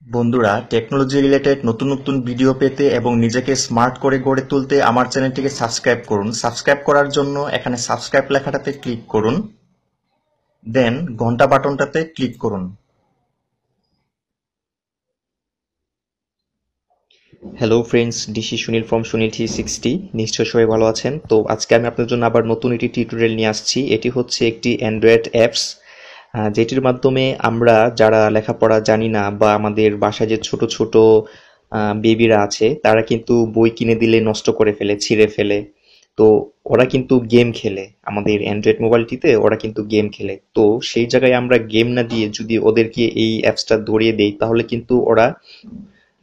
বন্ধুরা, technology related নতুন নতুন ভিডিও পেতে এবং নিজেকে স্মার্ট করে গড়ে তুলতে আমার চ্যানেলটিকে সাবস্ক্রাইব করুন। সাবস্ক্রাইব করার জন্য এখানে সাবস্ক্রাইব লেখাটাতে ক্লিক করুন, দেন ঘন্টা বাটনটাতে ক্লিক করুন। Hello friends, this is Sunil from Sunil 360। নিশ্চয়ই সবাই ভালো আছেন। তো আজকে আমি আপনাদের জন্য আবার নতুন একটি টিউটোরিয়াল নিয়ে আসছি। এটি হচ্ছে একটি অ্যান্ড্রয়েড অ্যাপস, যেটির মাধ্যমে আমরা যারা লেখাপড়া জানি না বা আমাদের বাসায় যে ছোট ছোট বেবিরা আছে তারা কিন্তু বই কিনে দিলে নষ্ট করে ফেলে, ছিঁড়ে ফেলে। তো ওরা কিন্তু গেম খেলে, আমাদের অ্যান্ড্রয়েড মোবাইলটিতে ওরা কিন্তু গেম খেলে। তো সেই জায়গায় আমরা গেম না দিয়ে যদি ওদেরকে এই অ্যাপসটা ধরিয়ে দেই, তাহলে কিন্তু ওরা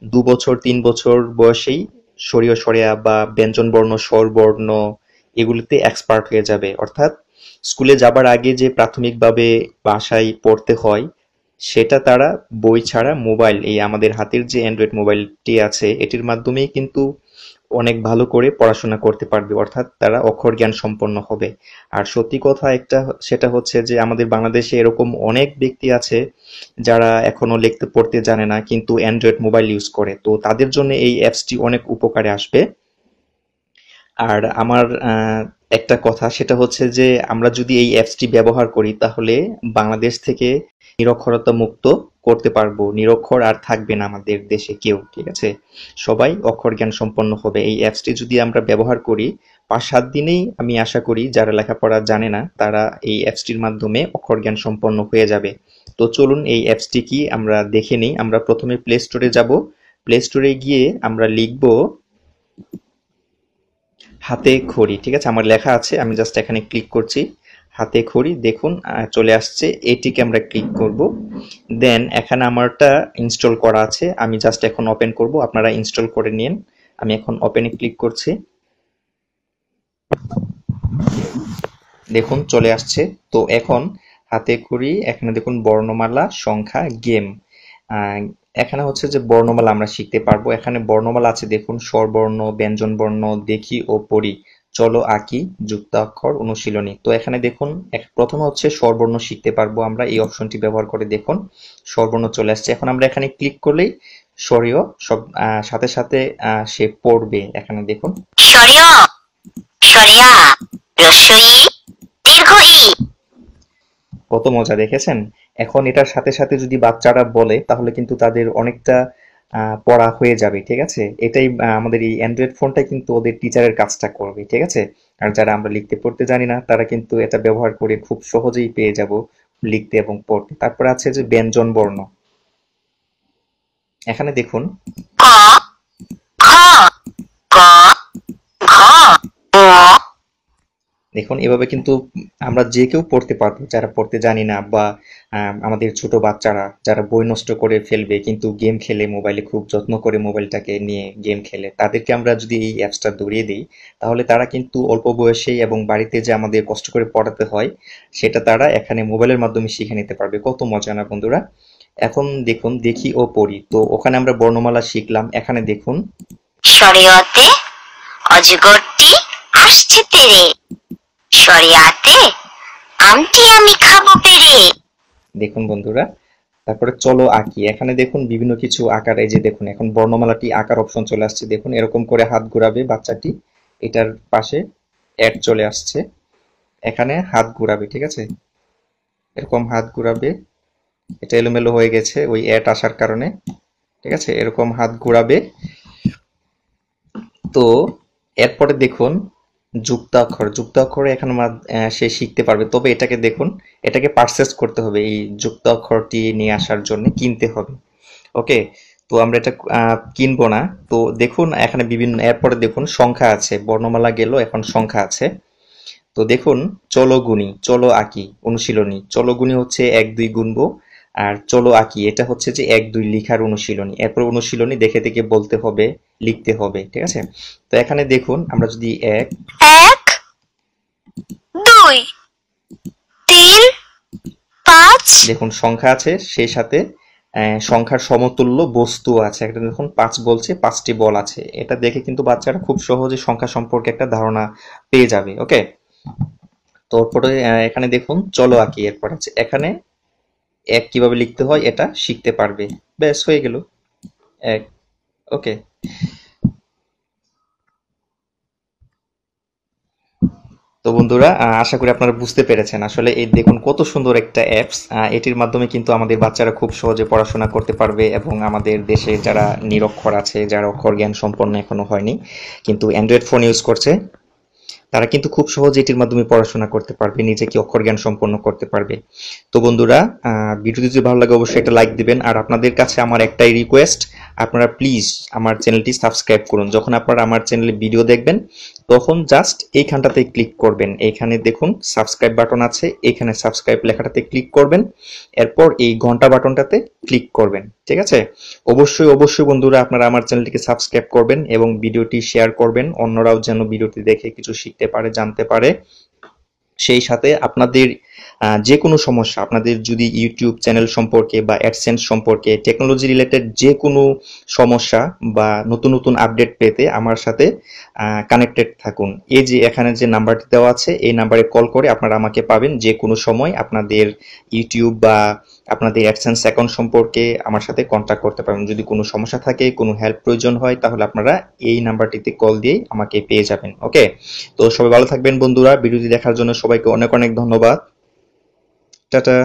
২ বছর ৩ বছর বয়সেই সরিয় সরেয়া বা ব্যঞ্জন বর্ণ স্বরবর্ণ এগুলিতে এক্সপার্ট হয়ে যাবে। অর্থাৎ স্কুলে যাবার আগে যে প্রাথমিকভাবে বাসায় পড়তে হয় সেটা তারা বই ছাড়া মোবাইল, এই আমাদের হাতের যে অ্যান্ড্রয়েড মোবাইলটি আছে এটির মাধ্যমেই কিন্তু অনেক ভালো করে পড়াশোনা করতে পারবে। অর্থাৎ তারা অক্ষর জ্ঞান সম্পন্ন হবে। আর সত্যি কথা একটা, সেটা হচ্ছে যে আমাদের বাংলাদেশে এরকম অনেক ব্যক্তি আছে যারা এখনো লিখতে পড়তে জানে না কিন্তু অ্যান্ড্রয়েড মোবাইল ইউজ করে। তো তাদের জন্য এই অ্যাপসটি অনেক উপকারে আসবে। আর আমার একটা কথা, সেটা হচ্ছে যে আমরা যদি এই অ্যাপসটি ব্যবহার করি তাহলে বাংলাদেশ থেকে নিরক্ষরতা মুক্ত করতে পারবো। নিরক্ষর আর থাকবে না আমাদের দেশে কেউ, ঠিক আছে? সবাই অক্ষর জ্ঞান সম্পন্ন হবে। এই অ্যাপসটি যদি আমরা ব্যবহার করি ৫-৭ দিনেই আমি আশা করি যারা লেখাপড়া জানে না তারা এই অ্যাপসটির মাধ্যমে অক্ষর জ্ঞান সম্পন্ন হয়ে যাবে। তো চলুন এই অ্যাপসটি কি আমরা দেখে নিই। আমরা প্রথমে প্লে স্টোরে যাব। প্লে স্টোরে গিয়ে আমরা লিখব হাতে খড়ি, ঠিক আছে? আমার লেখা আছে, আমি জাস্ট এখানে ক্লিক করছি। হাতে খড়ি দেখুন চলে আসছে, এটিকে আমরা ক্লিক করব। দেন এখানে আমারটা ইনস্টল করা আছে, আমি জাস্ট এখন ওপেন করব, আপনারা ইনস্টল করে নিন। আমি এখন ওপেনে ক্লিক করছি, দেখুন চলে আসছে। তো এখন হাতে খড়ি, এখানে দেখুন বর্ণমালা, সংখ্যা, গেম। এখানে হচ্ছে যে বর্ণমালা আমরা শিখতে পারবো। এখানে বর্ণমালা আছে দেখুন, স্বরবর্ণ, ব্যঞ্জনবর্ণ, দেখি ও পড়ি, চলো আঁকি, যুক্তাক্ষর, অনুশীলনী। তো এখানে দেখুন প্রথমে হচ্ছে স্বরবর্ণ শিখতে পারবো আমরা এই অপশনটি ব্যবহার করে। দেখুন স্বরবর্ণ চলে আসছে। এখন আমরা এখানে ক্লিক করলেই স্বরীয় সব সাথে সাথে সে পড়বে। এখানে দেখুন স্বরীয়, স্বরিয়া, হ্রস্বই, দীর্ঘ ই। কত মজা, দেখেছেন? এখন এটার সাথে সাথে যদি বাচ্চারা বলে তাহলে কিন্তু তাদের অনেকটা পড়া হয়ে যাবে, ঠিক আছে? এটাই আমাদের এই অ্যান্ড্রয়েড ফোনটা কিন্তু ওদের টিচারের কাজটা করবে, ঠিক আছে? আর যারা আমরা লিখতে পড়তে জানি না তারা কিন্তু এটা ব্যবহার করে খুব সহজেই পেয়ে যাব লিখতে এবং পড়তে। তারপর আছে যে ব্যঞ্জন বর্ণ। এখানে দেখুন ক, খ, গ, ঘ, ঙ। দেখুন এভাবে কিন্তু আমরা যে কেউ পড়তে পারবো, যারা পড়তে জানি না বা আমাদের ছোট বাচ্চারা যারা বই নষ্ট করে ফেলবে কিন্তু গেম খেলে, মোবাইলে খুব যত্ন করে মোবাইলটাকে নিয়ে গেম খেলে, তাদেরকে আমরা যদি এই অ্যাপসটা ধরিয়ে দিই তাহলে তারা কিন্তু অল্প বয়সেই এবং বাড়িতে যে আমাদের কষ্ট করে পড়াতে হয় সেটা তারা এখানে মোবাইলের মাধ্যমে শিখে নিতে পারবে। কত মজা না বন্ধুরা? এখন দেখুন দেখি ও পড়ি। তো ওখানে আমরা বর্ণমালা শিখলাম। এখানে দেখুন স্বরীয়তে অজগরটি আসছে তেরে, স্বরিয়াতে আমটি আমি খাবো পেরে। দেখুন বন্ধুরা, তারপরে চলো আঁকি। এখানে দেখুন বিভিন্ন কিছু আঁকার, এই যে দেখুন এখন বর্ণমালাটি আঁকার অপশন চলে আসছে। দেখুন এরকম করে হাত ঘোরাবে বাচ্চাটি, এটার পাশে অ্যাড চলে আসছে, এখানে হাত ঘোরাবে, ঠিক আছে? এরকম হাত ঘোরাবে, এটা এলোমেলো হয়ে গেছে ওই অ্যাড আসার কারণে, ঠিক আছে? এরকম হাত ঘোরাবে। তো এরপরে দেখুন যুক্তাক্ষর। যুক্তাক্ষরে এখন সে শিখতে পারবে। তবে এটাকে দেখুন, এটাকে পারচেস করতে হবে, এই যুক্তাক্ষরটি নিয়ে আসার জন্য কিনতে হবে। ওকে, তো আমরা এটা কিনবো না। তো দেখুন এখানে বিভিন্ন, এরপরে দেখুন সংখ্যা আছে, বর্ণমালা গেল, এখন সংখ্যা আছে। তো দেখুন চলো গুনি, চলো আঁকি, অনুশীলনী। চলো গুনি হচ্ছে ১-২ গুনবো, আর চলো আঁকি এটা হচ্ছে যে ১-২ লিখার অনুশীলনী। এরপর অনুশীলনী দেখে দেখে বলতে হবে, লিখতে হবে, ঠিক আছে? তো এখানে দেখুন আমরা যদি এক, দুই, তিন, পাঁচ। দেখুন সংখ্যা আছে, সেই সাথে সংখ্যার সমতুল্য বস্তু আছে। একটা দেখুন ৫ বলছে, ৫টি বল আছে। এটা দেখে কিন্তু বাচ্চারা খুব সহজে সংখ্যা সম্পর্কে একটা ধারণা পেয়ে যাবে। ওকে, তারপরে এখানে দেখুন চলো আঁকি। এরপর আছে এখানে ১ কিভাবে লিখতে হয় এটা শিখতে পারবে। ব্যাস হয়ে গেল। এক। ওকে। তো বন্ধুরা, আশা করি আপনারা বুঝতে পেরেছেন আসলে এই দেখুন কত সুন্দর একটা অ্যাপস। এটির মাধ্যমে কিন্তু আমাদের বাচ্চারা খুব সহজে পড়াশোনা করতে পারবে এবং আমাদের দেশে যারা নিরক্ষর আছে, যারা অক্ষর জ্ঞান সম্পন্ন এখনো হয়নি কিন্তু অ্যান্ড্রয়েড ফোন ইউজ করছে, তারা কিন্তু খুব সহজে এটির মাধ্যমে পড়াশোনা করতে পারবে, নিজেকে অক্ষর জ্ঞান সম্পন্ন করতে পারবে। তো বন্ধুরা, ভিডিওটি যদি ভালো লাগে অবশ্যই একটা লাইক দিবেন। আর আপনাদের কাছে আমার একটাই রিকোয়েস্ট, আপনারা প্লিজ আমার চ্যানেলটি সাবস্ক্রাইব করুন। যখন আপনারা আমার চ্যানেলে ভিডিও দেখবেন তখন জাস্ট এইখানটাতে ক্লিক করবেন। এইখানে দেখুন সাবস্ক্রাইব বাটন আছে, এখানে সাবস্ক্রাইব লেখাটাতে ক্লিক করবেন, এরপর এই ঘন্টা বাটনটাতে ক্লিক করবেন। ঠিক আছে? অবশ্যই অবশ্যই বন্ধুরা আপনারা আমার চ্যানেলটিকে সাবস্ক্রাইব করবেন এবং ভিডিওটি শেয়ার করবেন, অন্যরাও যেন ভিডিওটি দেখে কিছু শিখতে পারে, জানতে পারে। সেই সাথে আপনাদের যে কোনো সমস্যা, আপনাদের যদি ইউটিউব চ্যানেল সম্পর্কে বা অ্যাডসেন্স সম্পর্কে টেকনোলজি রিলেটেড যে কোনো সমস্যা বা নতুন নতুন আপডেট পেতে আমার সাথে কানেক্টেড থাকুন। এই যে এখানে যে নাম্বারটি দেওয়া আছে এই নাম্বারে কল করে আপনারা আমাকে পাবেন। যে কোনো সময় আপনাদের ইউটিউব বা আপনাদের অ্যাডসেন্স অ্যাকাউন্ট সম্পর্কে আমার সাথে কন্ট্যাক্ট করতে পারবেন। যদি কোনো সমস্যা থাকে, কোনো হেল্প প্রয়োজন হয়, তাহলে আপনারা এই নাম্বারটিতে কল দিয়ে আমাকে পেয়ে যাবেন। ওকে, তো সবাই ভালো থাকবেন বন্ধুরা। ভিডিওটি দেখার জন্য সবাইকে অনেক অনেক ধন্যবাদ। টাটা।